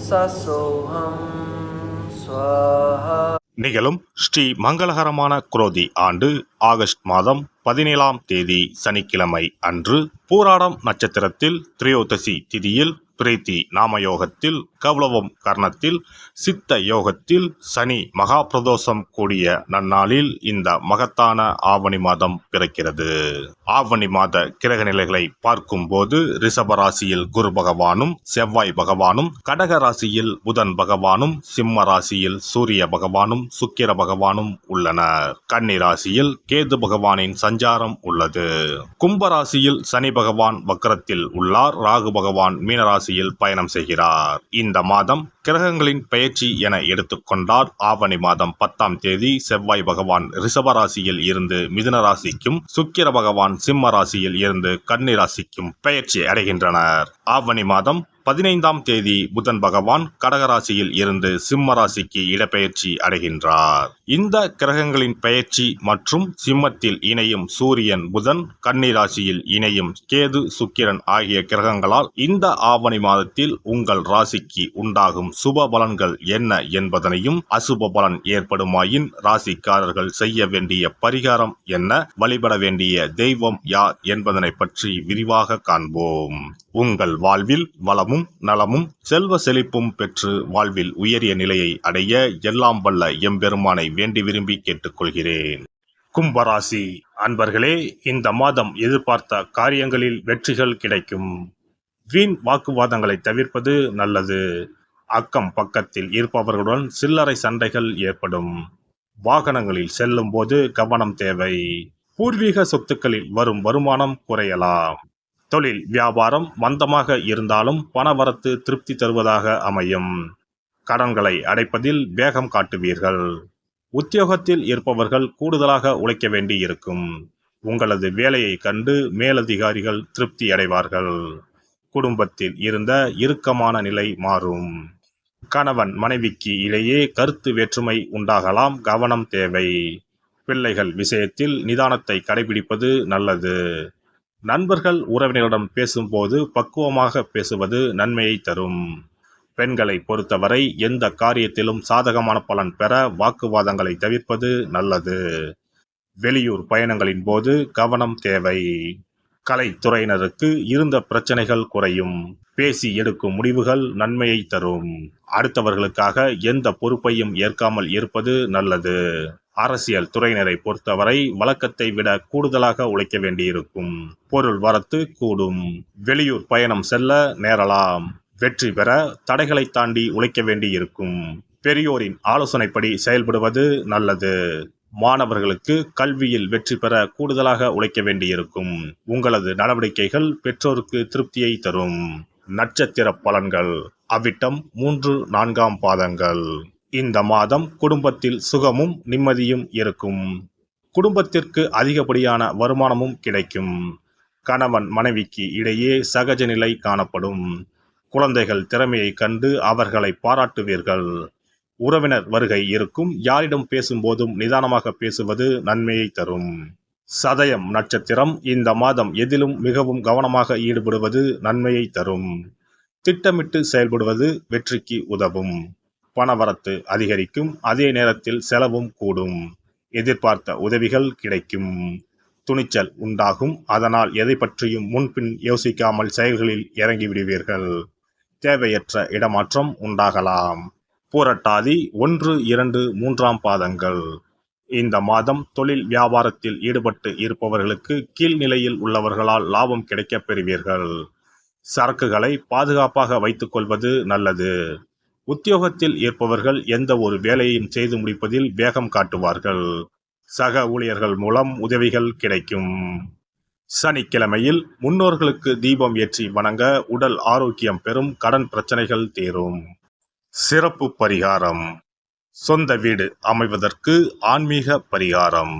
சசோஹம் ஸ்வாஹா. நிகழும் ஸ்ரீ மங்களகரமான குரோதி ஆண்டு ஆகஸ்ட் மாதம் 17ஆம் தேதி சனிக்கிழமை அன்று பூராடம் நட்சத்திரத்தில் திரையோதசி திதியில் பிரீத்தி நாமயோகத்தில் கௌளவம் கர்ணத்தில் சித்த யோகத்தில் சனி மகா பிரதோஷம் கூடிய நன்னாளில் இந்த மகத்தான ஆவணி மாதம் பிறக்கிறது. ஆவணி மாத கிரக நிலைகளை பார்க்கும்போது ரிஷபராசியில் குரு பகவானும் செவ்வாய் பகவானும், கடக ராசியில் புதன் பகவானும், சிம்ம ராசியில் சூரிய பகவானும் சுக்கிர பகவானும் உள்ளனர். கன்னி ராசியில் கேது பகவானின் சஞ்சாரம் உள்ளது. கும்பராசியில் சனி பகவான் வக்ரத்தில் உள்ளார். ராகு பகவான் மீனராசியில் பயணம் செய்கிறார். இந்த மாதம் கிரகங்களின் பெயர்ச்சி என எடுத்துக்கொண்டால் ஆவணி மாதம் 10ஆம் தேதி செவ்வாய் பகவான் ரிஷப ராசியில் இருந்து மிதுன ராசிக்கும், சுக்கிர பகவான் சிம்ம ராசியில் இருந்து கன்னி ராசிக்கும் பெயர்ச்சி அடைகின்றனர். ஆவணி மாதம் 15ஆம் தேதி புதன் பகவான் கடகராசியில் இருந்து சிம்ம ராசிக்கு இடப்பெயர்ச்சி அடைகின்றார். இந்த கிரகங்களின் பெயர்ச்சி மற்றும் சிம்மத்தில் இணையும் சூரியன் புதன், கன்னி ராசியில் இணையும் கேது சுக்கிரன் ஆகிய கிரகங்களால் இந்த ஆவணி மாதத்தில் உங்கள் ராசிக்கு உண்டாகும் சுப பலன்கள் என்ன என்பதனையும், அசுப பலன் ஏற்படுமாயின் ராசிக்காரர்கள் செய்ய வேண்டிய பரிகாரம் என்ன, வழிபட வேண்டிய தெய்வம் யார் என்பதனை பற்றி விரிவாக காண்போம். உங்கள் வாழ்வில் வளமும் நலமும் செல்வ செழிப்பும் பெற்று வாழ்வில் உயரிய நிலையை அடைய எல்லாம் வல்ல எம்பெருமானை வேண்டி விரும்பி கேட்டுக்கொள்கிறேன். கும்பராசி அன்பர்களே, இந்த மாதம் எதிர்பார்த்த காரியங்களில் வெற்றிகள் கிடைக்கும். வீண் வாக்குவாதங்களை தவிர்ப்பது நல்லது. அக்கம் பக்கத்தில் இருப்பவர்களுடன் சில்லறை சண்டைகள் ஏற்படும். வாகனங்களில் செல்லும் போது கவனம் தேவை. பூர்வீக சொத்துக்களில் வரும் வருமானம் குறையலாம். தொழில் வியாபாரம் மந்தமாக இருந்தாலும் பணவரத்து திருப்தி தருவதாக அமையும். கடன்களை அடைப்பதில் வேகம் காட்டுவீர்கள். உத்தியோகத்தில் இருப்பவர்கள் கூடுதலாக உழைக்க வேண்டி இருக்கும். உங்களது வேலையை கண்டு மேலதிகாரிகள் திருப்தி அடைவார்கள். குடும்பத்தில் இருந்த இறுக்கமான நிலை மாறும். கணவன் மனைவிக்கு இடையே கருத்து வேற்றுமை உண்டாகலாம். கவனம் தேவை. பிள்ளைகள் விஷயத்தில் நிதானத்தை கடைபிடிப்பது நல்லது. நண்பர்கள் உறவினரிடம் பேசும்போது பக்குவமாக பேசுவது நன்மையை தரும். பெண்களை பொறுத்தவரை எந்த காரியத்திலும் சாதகமான பலன் பெற வாக்குவாதங்களை தவிர்ப்பது நல்லது. வெளியூர் பயணங்களின் போது கவனம் தேவை. கலைத்துறையினருக்கு இருந்த பிரச்சனைகள் குறையும். பேசி எடுக்கும் முடிவுகள் நன்மையை தரும். அடுத்தவர்களுக்காக எந்த பொறுப்பையும் ஏற்காமல் இருப்பது நல்லது. அரசியல் துறையினரை பொறுத்தவரை வழக்கத்தை விட கூடுதலாக உழைக்க வேண்டியிருக்கும். பொருள் வரத்து கூடும். வெளியூர் பயணம் செல்ல நேரலாம். வெற்றி பெற தடைகளை தாண்டி உழைக்க வேண்டியிருக்கும். பெரியோரின் ஆலோசனைப்படி செயல்படுவது நல்லது. மாணவர்களுக்கு கல்வியில் வெற்றி பெற கூடுதலாக உழைக்க வேண்டியிருக்கும். உங்களது நடவடிக்கைகள் பெற்றோருக்கு திருப்தியை தரும். நட்சத்திர பலன்கள் அவிட்டம் 3, 4ஆம் பாதங்கள். இந்த மாதம் குடும்பத்தில் சுகமும் நிம்மதியும் இருக்கும். குடும்பத்திற்கு அதிகப்படியான வருமானமும் கிடைக்கும். கணவன் மனைவிக்கு இடையே சகஜ நிலை காணப்படும். குழந்தைகள் திறமையை கண்டு அவர்களை பாராட்டுவீர்கள். உறவினர் வருகை இருக்கும். யாரிடம் பேசும்போதும் நிதானமாக பேசுவது நன்மையை தரும். சதயம் நட்சத்திரம் இந்த மாதம் எதிலும் மிகவும் கவனமாக ஈடுபடுவது நன்மையை தரும். திட்டமிட்டு செயல்படுவது வெற்றிக்கு உதவும். பணவரத்து அதிகரிக்கும். அதே நேரத்தில் செலவும் கூடும். எதிர்பார்த்த உதவிகள் கிடைக்கும். துணிச்சல் உண்டாகும். அதனால் எதை பற்றியும் முன்பின் யோசிக்காமல் செயல்களில் இறங்கிவிடுவீர்கள். தேவையற்ற இடமாற்றம் உண்டாகலாம். பூரட்டாதி 1, 2, 3ஆம் பாதங்கள். இந்த மாதம் தொழில் வியாபாரத்தில் ஈடுபட்டு இருப்பவர்களுக்கு கீழ்நிலையில் உள்ளவர்களால் லாபம் கிடைக்கப் பெறுவீர்கள். சரக்குகளை பாதுகாப்பாக வைத்துக் கொள்வது நல்லது. உத்தியோகத்தில் இருப்பவர்கள் எந்த ஒரு வேலையையும் செய்து முடிப்பதில் வேகம் காட்டுவார்கள். சக ஊழியர்கள் மூலம் உதவிகள் கிடைக்கும். சனிக்கிழமையில் முன்னோர்களுக்கு தீபம் ஏற்றி வணங்க உடல் ஆரோக்கியம் பெறும். கடன் பிரச்சனைகள் தீரும். சிறப்பு பரிகாரம்: சொந்த வீடு அமைவதற்கு ஆன்மீக பரிகாரம்.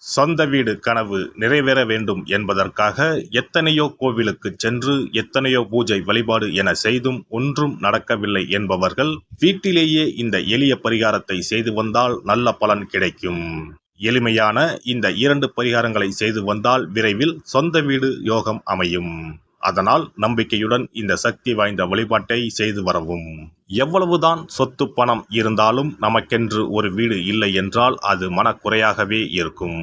சொந்த வீடு கனவு நிறைவேற வேண்டும் என்பதற்காக எத்தனையோ கோவிலுக்கு சென்று எத்தனையோ பூஜை வழிபாடு என செய்தும் ஒன்றும் நடக்கவில்லை என்பவர்கள் வீட்டிலேயே இந்த எளிய பரிகாரத்தை செய்து வந்தால் நல்ல பலன் கிடைக்கும். எளிமையான இந்த 2 பரிகாரங்களை செய்து வந்தால் விரைவில் சொந்த வீடு யோகம் அமையும். அதனால் நம்பிக்கையுடன் இந்த சக்தி வாய்ந்த வழிபாட்டை செய்து வரவும். எவ்வளவுதான் சொத்து பணம் இருந்தாலும் நமக்கென்று ஒரு வீடு இல்லை என்றால் அது மனக்குறையாகவே இருக்கும்.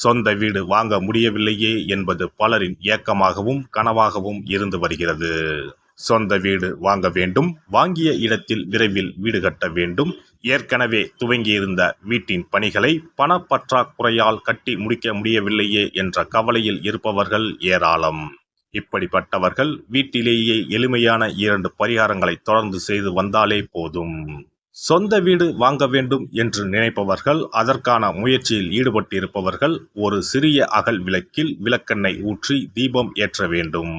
சொந்த வீடு வாங்க முடியவில்லையே என்பது பலரின் ஏக்கமாகவும் கனவாகவும் இருந்து வருகிறது. சொந்த வீடு வாங்க வேண்டும், வாங்கிய இடத்தில் விரைவில் வீடு கட்ட வேண்டும், ஏற்கனவே துவங்கியிருந்த வீட்டின் பணிகளை பணப்பற்றாக்குறையால் கட்டி முடிக்க முடியவில்லையே என்ற கவலையில் இருப்பவர்கள் ஏராளம். இப்படிப்பட்டவர்கள் வீட்டிலேயே எளிமையான 2 பரிகாரங்களை தொடர்ந்து செய்து வந்தாலே போதும். சொந்த வீடு வாங்க வேண்டும் என்று நினைப்பவர்கள், அதற்கான முயற்சியில் ஈடுபட்டிருப்பவர்கள் ஒரு சிறிய அகல் விளக்கில் விளக்கெண்ணெய் ஊற்றி தீபம் ஏற்ற வேண்டும்.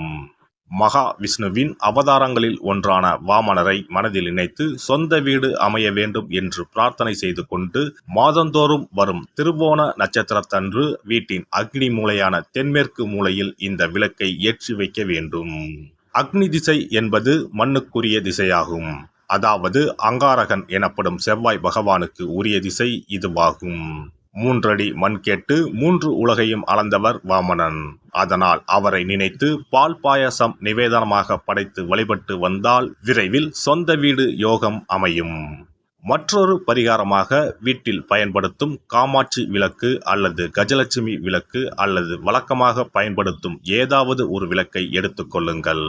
மகா விஷ்ணுவின் அவதாரங்களில் ஒன்றான வாமனரை மனதில் நினைத்து சொந்த வீடு அமைய வேண்டும் என்று பிரார்த்தனை செய்து கொண்டு மாதந்தோறும் வரும் திருவோண நட்சத்திரத்தன்று வீட்டின் அக்னி மூலையான தென்மேற்கு மூலையில் இந்த விளக்கை ஏற்றி வைக்க வேண்டும். அக்னி திசை என்பது மண்ணுக்குரிய திசையாகும். அதாவது அங்காரகன் எனப்படும் செவ்வாய் பகவானுக்கு உரிய திசை இதுவாகும். 3 அடி மண் கேட்டு 3 உலகையும் அளந்தவர் வாமனன். அதனால் அவரை நினைத்து பால் பாயசம் நிவேதனமாக படைத்து வழிபட்டு வந்தால் விரைவில் சொந்த வீடு யோகம் அமையும். மற்றொரு பரிகாரமாக வீட்டில் பயன்படுத்தும் காமாட்சி விளக்கு அல்லது கஜலட்சுமி விளக்கு அல்லது வழக்கமாக பயன்படுத்தும் ஏதாவது ஒரு விளக்கை எடுத்துக்கொள்ளுங்கள்.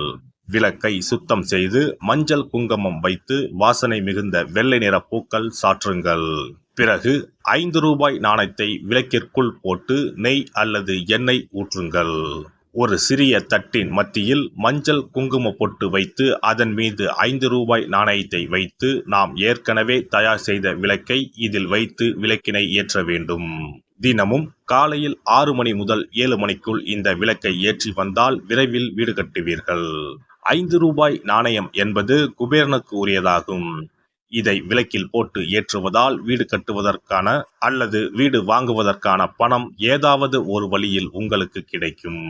விளக்கை சுத்தம் செய்து மஞ்சள் குங்குமம் வைத்து வாசனை மிகுந்த வெள்ளை நிற பூக்கள் சாற்றுங்கள். பிறகு 5 ரூபாய் நாணயத்தை விளக்கிற்குள் போட்டு நெய் அல்லது எண்ணெய் ஊற்றுங்கள். ஒரு சிறிய தட்டின் மத்தியில் மஞ்சள் குங்கும பொட்டு வைத்து அதன் மீது 5 ரூபாய் நாணயத்தை வைத்து நாம் ஏற்கனவே தயார் செய்த விளக்கை இதில் வைத்து விளக்கினை ஏற்ற வேண்டும். தினமும் காலையில் 6 மணி முதல் 7 மணிக்குள் இந்த விளக்கை ஏற்றி வந்தால் விரைவில் வீடு கட்டுவீர்கள். 5 ரூபாய் நாணயம் என்பது குபேரனுக்கு உரியதாகும். இதை விளக்கில் போட்டு ஏற்றுவதால் வீடு கட்டுவதற்கான அல்லது வீடு வாங்குவதற்கான பணம் ஏதாவது ஒரு வழியில் உங்களுக்கு கிடைக்கும்.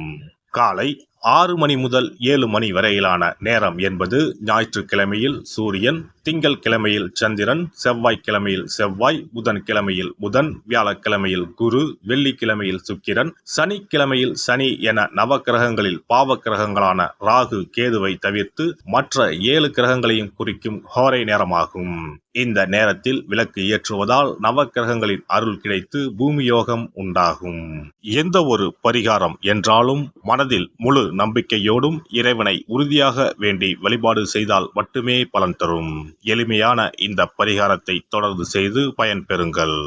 காலை 6 மணி முதல் 7 மணி வரையிலான நேரம் என்பது ஞாயிற்றுக்கிழமையில் சூரியன், திங்கள் கிழமையில் சந்திரன், செவ்வாய்க்கிழமையில் செவ்வாய், புதன் கிழமையில் புதன், வியாழக்கிழமையில் குரு, வெள்ளிக்கிழமையில் சுக்கிரன், சனிக்கிழமையில் சனி என நவக்கிரகங்களில் பாவ கிரகங்களான ராகு கேதுவை தவிர்த்து மற்ற 7 கிரகங்களையும் குறிக்கும் ஹோரை நேரமாகும். இந்த நேரத்தில் விளக்கு ஏற்றுவதால் நவக்கிரகங்களின் அருள் கிடைத்து பூமி யோகம் உண்டாகும். எந்த ஒரு பரிகாரம் என்றாலும் மனதில் முழு நம்பிக்கையோடும் இறைவனை உறுதியாக வேண்டி வழிபாடு செய்தால் மட்டுமே பலன் தரும். எளிமையான இந்த பரிகாரத்தை தொடர்ந்து செய்து பயன்பெறுங்கள்.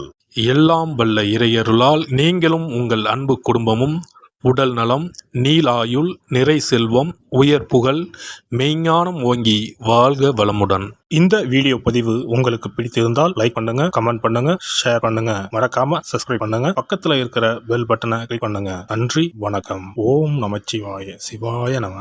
எல்லாம் வல்ல இறையருளால் நீங்களும் உங்கள் அன்பு குடும்பமும் உடல் நலம், நீலாயுள், நிறை செல்வம், உயர் புகழ், மெய்ஞானம் ஓங்கி வாழ்க வளமுடன். இந்த வீடியோ பதிவு உங்களுக்கு பிடித்திருந்தால் லைக் பண்ணுங்க, கமெண்ட் பண்ணுங்க, ஷேர் பண்ணுங்க, மறக்காம சப்ஸ்கிரைப் பண்ணுங்க, பக்கத்துல இருக்கிற பெல் பட்டனை கிளிக் பண்ணுங்க. நன்றி, வணக்கம். ஓம் நமச்சிவாய. சிவாய நம.